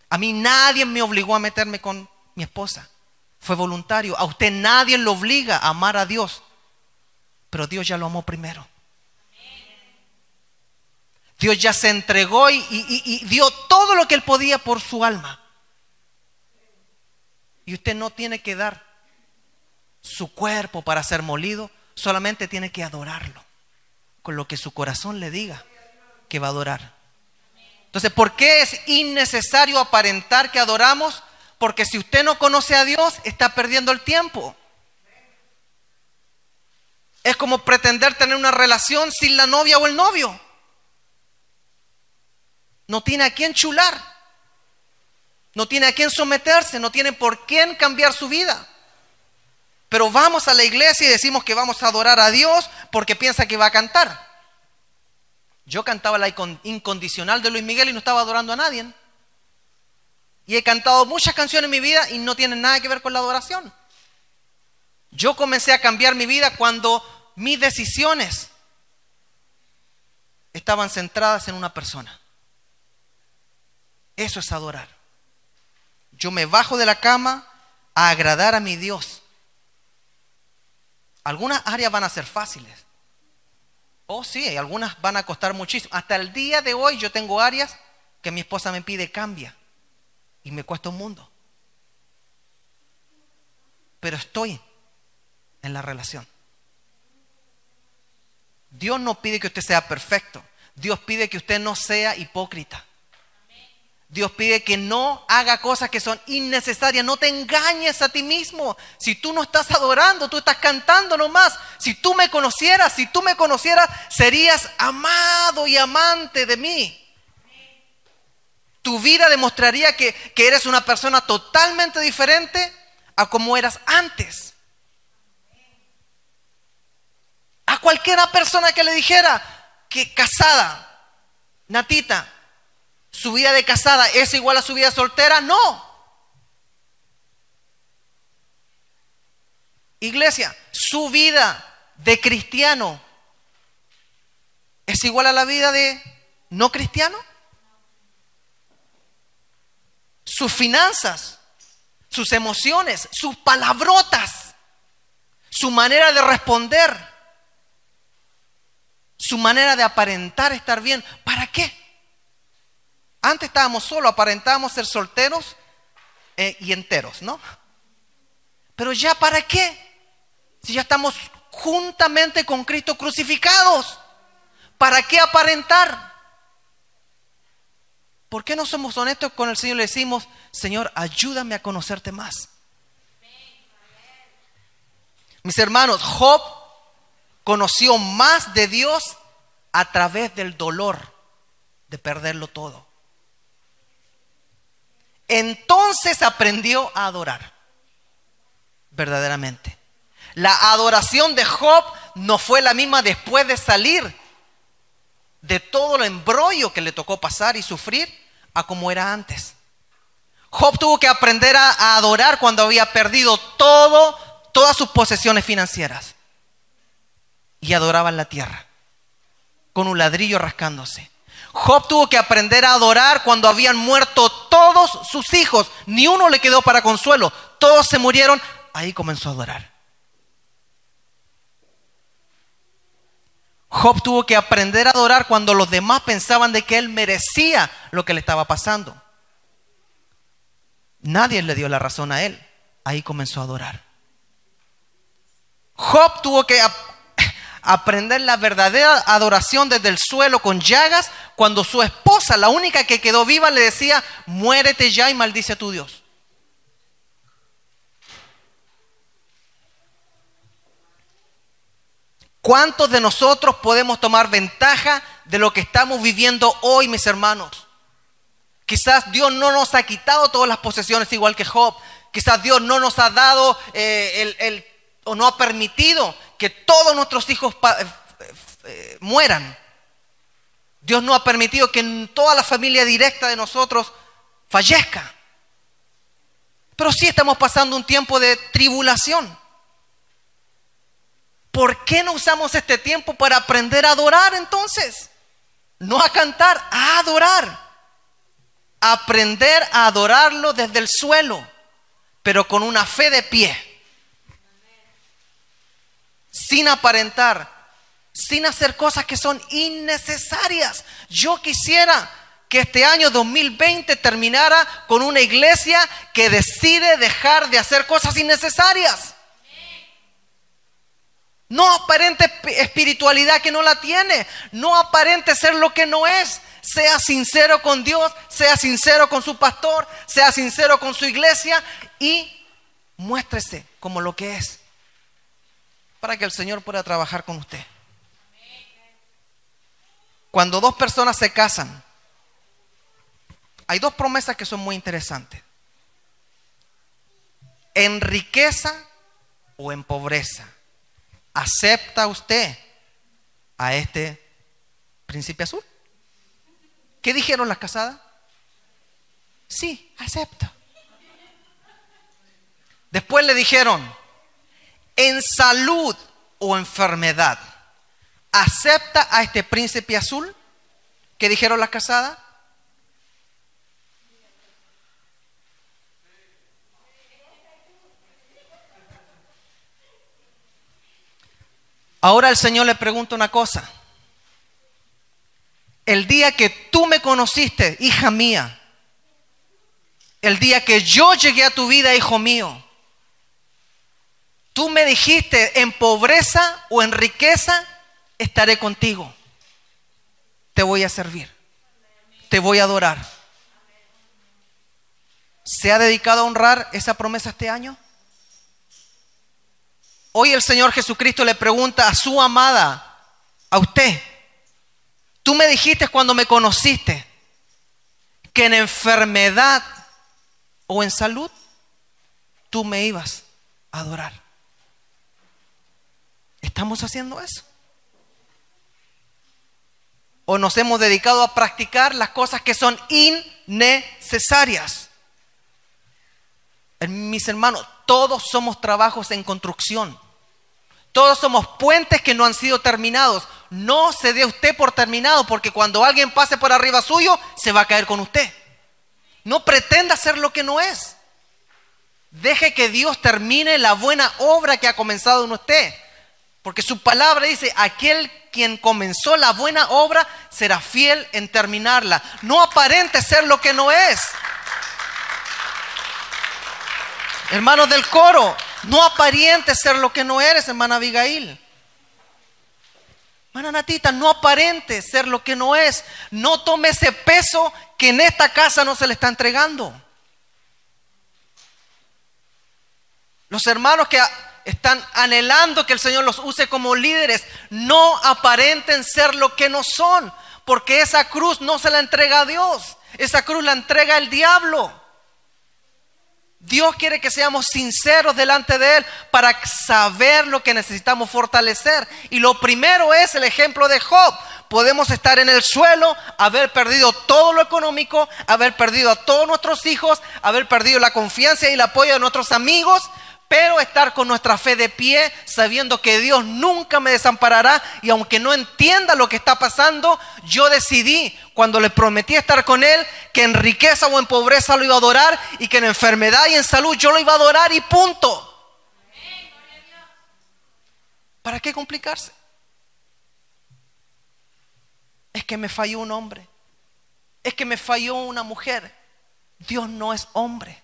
A mí nadie me obligó a meterme con mi esposa. Fue voluntario. A usted nadie lo obliga a amar a Dios. Pero Dios ya lo amó primero. Dios ya se entregó y dio todo lo que Él podía por su alma. Y usted no tiene que dar su cuerpo para ser molido, solamente tiene que adorarlo con lo que su corazón le diga que va a adorar. Entonces, ¿por qué es innecesario aparentar que adoramos? Porque si usted no conoce a Dios, está perdiendo el tiempo. Es como pretender tener una relación sin la novia o el novio. No tiene a quién chular. No tiene a quién someterse. No tiene por quién cambiar su vida. Pero vamos a la iglesia y decimos que vamos a adorar a Dios porque piensa que va a cantar. Yo cantaba la Incondicional de Luis Miguel y no estaba adorando a nadie. Y he cantado muchas canciones en mi vida y no tienen nada que ver con la adoración. Yo comencé a cambiar mi vida cuando mis decisiones estaban centradas en una persona. Eso es adorar. Yo me bajo de la cama a agradar a mi Dios. Algunas áreas van a ser fáciles. Oh, sí, algunas van a costar muchísimo. Hasta el día de hoy yo tengo áreas que mi esposa me pide cambia. Y me cuesta un mundo. Pero estoy en la relación. Dios no pide que usted sea perfecto. Dios pide que usted no sea hipócrita. Dios pide que no haga cosas que son innecesarias. No te engañes a ti mismo. Si tú no estás adorando, tú estás cantando nomás. Si tú me conocieras, serías amado y amante de mí. Tu vida demostraría que eres una persona totalmente diferente a como eras antes. A cualquiera persona que le dijera que casada, Natita, su vida de casada es igual a su vida soltera, no. Iglesia, su vida de cristiano es igual a la vida de no cristiano. Sus finanzas, sus emociones, sus palabrotas, su manera de responder, su manera de aparentar estar bien. ¿Para qué? Antes estábamos solos, aparentábamos ser solteros y enteros, ¿no? Pero ya ¿para qué? Si ya estamos juntamente con Cristo crucificados, ¿para qué aparentar? ¿Por qué no somos honestos con el Señor y le decimos, Señor, ayúdame a conocerte más? Mis hermanos, Job conoció más de Dios a través del dolor de perderlo todo. Entonces aprendió a adorar verdaderamente. La adoración de Job no fue la misma después de salir de todo el embrollo que le tocó pasar y sufrir a como era antes. Job tuvo que aprender a adorar cuando había perdido todas sus posesiones financieras y adoraba en la tierra con un ladrillo rascándose. Job tuvo que aprender a adorar cuando habían muerto todos sus hijos, ni uno le quedó para consuelo, todos se murieron. Ahí comenzó a adorar. Job tuvo que aprender a adorar cuando los demás pensaban de que él merecía lo que le estaba pasando. Nadie le dio la razón a él. Ahí comenzó a adorar. Job tuvo que aprender la verdadera adoración desde el suelo con llagas cuando su esposa, la única que quedó viva, le decía, muérete ya y maldice a tu Dios. ¿Cuántos de nosotros podemos tomar ventaja de lo que estamos viviendo hoy, mis hermanos? Quizás Dios no nos ha quitado todas las posesiones igual que Job. Quizás Dios no nos ha dado o no ha permitido que todos nuestros hijos mueran. Dios no ha permitido que toda la familia directa de nosotros fallezca. Pero sí estamos pasando un tiempo de tribulación. ¿Por qué no usamos este tiempo para aprender a adorar entonces? No a cantar, a adorar. Aprender a adorarlo desde el suelo, pero con una fe de pie. Sin aparentar, sin hacer cosas que son innecesarias. Yo quisiera que este año 2020 terminara con una iglesia que decide dejar de hacer cosas innecesarias. No aparente espiritualidad que no la tiene. No aparente ser lo que no es. Sea sincero con Dios, sea sincero con su pastor, sea sincero con su iglesia y muéstrese como lo que es, para que el Señor pueda trabajar con usted. Cuando dos personas se casan, hay dos promesas que son muy interesantes. En riqueza o en pobreza, ¿acepta usted a este príncipe azul? ¿Qué dijeron las casadas? Sí, acepto. Después le dijeron, en salud o enfermedad, ¿acepta a este príncipe azul? ¿Qué dijeron las casadas? Ahora el Señor le pregunta una cosa. El día que tú me conociste, hija mía, el día que yo llegué a tu vida, hijo mío, tú me dijiste, en pobreza o en riqueza, estaré contigo. Te voy a servir. Te voy a adorar. ¿Se ha dedicado a honrar esa promesa este año? Hoy el Señor Jesucristo le pregunta a su amada, a usted, tú me dijiste cuando me conociste que en enfermedad o en salud tú me ibas a adorar. ¿Estamos haciendo eso? o nos hemos dedicado a practicar las cosas que son innecesarias. Mis hermanos, todos somos trabajos en construcción. Todos somos puentes que no han sido terminados. No se dé usted por terminado, porque cuando alguien pase por arriba suyo, se va a caer con usted. No pretenda hacer lo que no es. Deje que Dios termine la buena obra que ha comenzado en usted. Porque su palabra dice, aquel quien comenzó la buena obra será fiel en terminarla. No aparente ser lo que no es. Hermanos del coro, no aparente ser lo que no eres, hermana Abigail. Hermana Natita, no aparente ser lo que no es. No tome ese peso que en esta casa no se le está entregando. Los hermanos que están anhelando que el Señor los use como líderes, no aparenten ser lo que no son, porque esa cruz no se la entrega a Dios, esa cruz la entrega el diablo. Dios quiere que seamos sinceros delante de Él para saber lo que necesitamos fortalecer. Y lo primero es el ejemplo de Job. Podemos estar en el suelo, haber perdido todo lo económico, haber perdido a todos nuestros hijos, haber perdido la confianza y el apoyo de nuestros amigos, pero estar con nuestra fe de pie, sabiendo que Dios nunca me desamparará. Y aunque no entienda lo que está pasando, yo decidí, cuando le prometí estar con Él, que en riqueza o en pobreza lo iba a adorar, y que en enfermedad y en salud yo lo iba a adorar, y punto. ¿Para qué complicarse? Es que me falló un hombre, es que me falló una mujer. Dios no es hombre,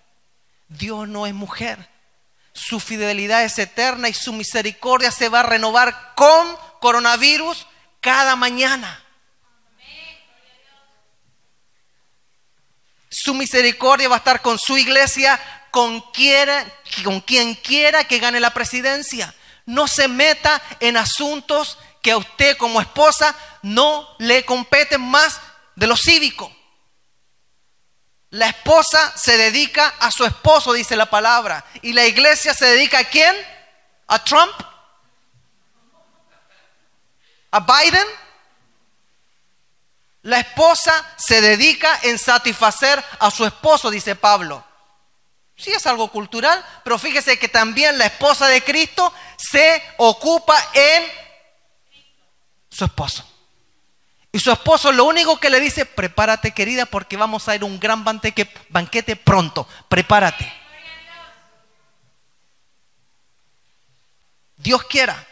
Dios no es mujer. Su fidelidad es eterna y su misericordia se va a renovar con coronavirus cada mañana. Su misericordia va a estar con su iglesia, con quien quiera que gane la presidencia. No se meta en asuntos que a usted como esposa no le competen más de lo cívico. La esposa se dedica a su esposo, dice la palabra. ¿Y la iglesia se dedica a quién? ¿A Trump? ¿A Biden? La esposa se dedica en satisfacer a su esposo, dice Pablo. Sí, es algo cultural, pero fíjese que también la esposa de Cristo se ocupa en su esposo. Y su esposo lo único que le dice, prepárate querida, porque vamos a ir a un gran banquete pronto, prepárate. Dios quiera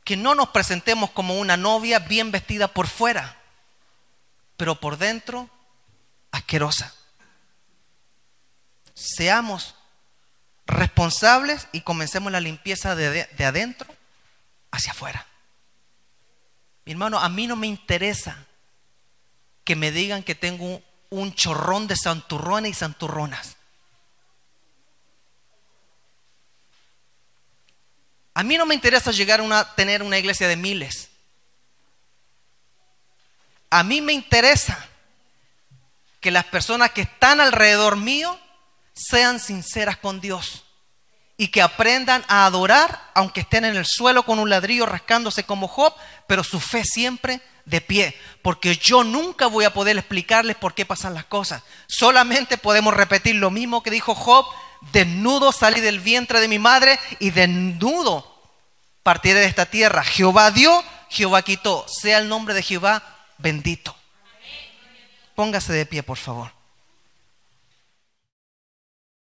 que no nos presentemos como una novia bien vestida por fuera, pero por dentro asquerosa. Seamos responsables y comencemos la limpieza de adentro hacia afuera. Mi hermano, a mí no me interesa que me digan que tengo un chorrón de santurrones y santurronas. A mí no me interesa llegar a tener una iglesia de miles. A mí me interesa que las personas que están alrededor mío sean sinceras con Dios y que aprendan a adorar, aunque estén en el suelo con un ladrillo rascándose como Job, pero su fe siempre de pie, porque yo nunca voy a poder explicarles por qué pasan las cosas. Solamente podemos repetir lo mismo que dijo Job: desnudo salí del vientre de mi madre y desnudo partiré de esta tierra. Jehová dio, Jehová quitó, sea el nombre de Jehová bendito. Póngase de pie, por favor.